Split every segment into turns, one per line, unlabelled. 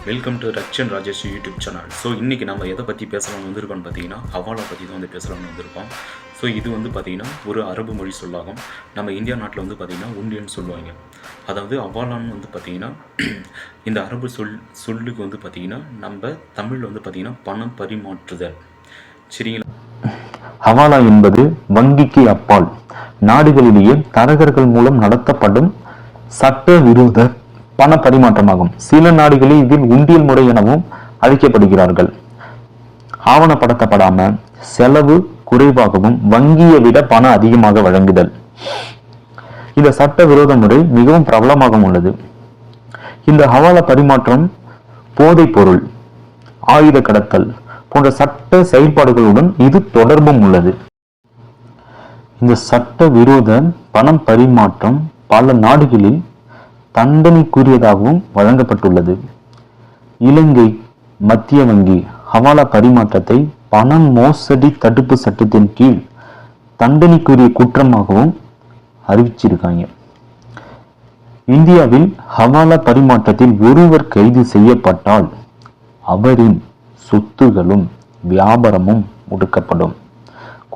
Welcome to Rakshan Rajesh YouTube channel. So இன்றைக்கி நம்ம எதை பற்றி பேசலாம்னு வந்திருக்கோம்னு பார்த்தீங்கன்னா ஹவாலா பற்றி தான் பேசலாம்னு வந்திருக்கோம். ஸோ இது பார்த்தீங்கன்னா ஒரு அரபு மொழி சொல்லாகும். நம்ம இந்தியா நாட்டில் பார்த்தீங்கன்னா உண்டியன்னு சொல்லுவாங்க. அதாவது ஹவாலான்னு பார்த்தீங்கன்னா இந்த அரபு சொல்லுக்கு பார்த்தீங்கன்னா நம்ம தமிழில் பார்த்தீங்கன்னா பணம் பரிமாற்றுதல். சரிங்களா?
ஹவாலா என்பது வங்கிக்கு அப்பால் நாடுகளிலேயே தரகர்கள் மூலம் நடத்தப்படும் சட்டவிரோத பண பரிமாற்றமாகும். சில நாடுகளில் இதில் உண்டியல் முறை எனவும் அழைக்கப்படுகிறார்கள். ஆவணப்படுத்தப்படாம செலவு குறைவாகவும் வங்கியை விட பணம் அதிகமாக வழங்குதல். இந்த சட்டவிரோத முறை மிகவும் பிரபலமாக உள்ளது. இந்த ஹவாலா பரிமாற்றம் போதைப் பொருள், ஆயுத கடத்தல் போன்ற சட்ட செயல்பாடுகளுடன் இது தொடர்பும் உள்ளது. இந்த சட்ட விரோத பணம் பரிமாற்றம் பல நாடுகளில் தண்டனைக்குரியதாகவும் வழங்கப்பட்டுள்ளது. இலங்கை மத்திய வங்கி ஹவாலா பரிமாற்றத்தை பண மோசடி தடுப்பு சட்டத்தின் கீழ் தண்டனைக்குரிய குற்றமாகவும் அறிவிச்சிருக்காங்க. இந்தியாவில் ஹவாலா பரிமாற்றத்தில் ஒருவர் கைது செய்யப்பட்டால் அவரின் சொத்துகளும் வியாபாரமும் முடக்கப்படும்.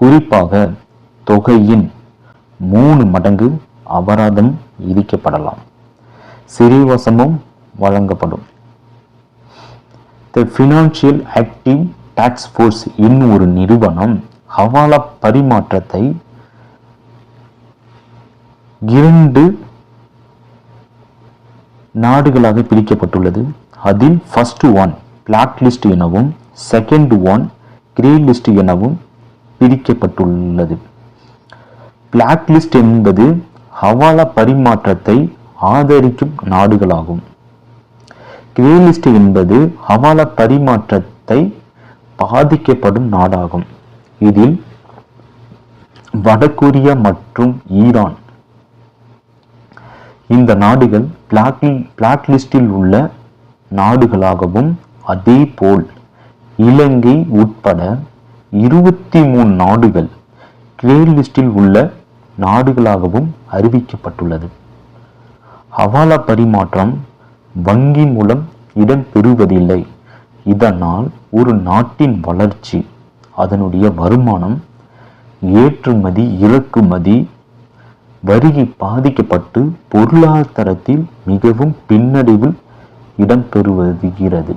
குறிப்பாக தொகையின் 3 மடங்கு அபராதம் விதிக்கப்படலாம். சிறைவாசமும் வழங்கப்படும். தி ஃபினான்சியல் ஆக்டிவ் டாஸ்க் ஃபோர்ஸ் என்னும் ஒரு நிறுவனம் ஹவாலா பரிமாற்றத்தை 2 நாடுகளாக பிரிக்கப்பட்டுள்ளது. அதில் ஃபர்ஸ்ட் ஒன் பிளாக் லிஸ்ட் எனவும் செகண்ட் ஒன் கிரே லிஸ்ட் எனவும் பிரிக்கப்பட்டுள்ளது. பிளாக் லிஸ்ட் என்பது ஹவாலா பரிமாற்றத்தை ஆதரிக்கும் நாடுகளாகும். கிரே லிஸ்ட் என்பது ஹவாலா பரிமாற்றத்தை பாதிக்கப்படும் நாடாகும். இதில் வடகொரியா மற்றும் ஈரான் இந்த நாடுகள் பிளாக் லிஸ்டில் உள்ள நாடுகளாகவும், அதே போல் இலங்கை உட்பட 23 நாடுகள் கிரே லிஸ்டில் உள்ள நாடுகளாகவும் அறிவிக்கப்பட்டுள்ளது. ஹவாலா பரிமாற்றம் வங்கி மூலம் இடம்பெறுவதில்லை. இதனால் ஒரு நாட்டின் வளர்ச்சி, அதனுடைய வருமானம், ஏற்றுமதி இறக்குமதி, வரியை பாதிக்கப்பட்டு பொருளாதாரத்தில் மிகவும் பின்னடைவில் இடம்பெறுகிறது.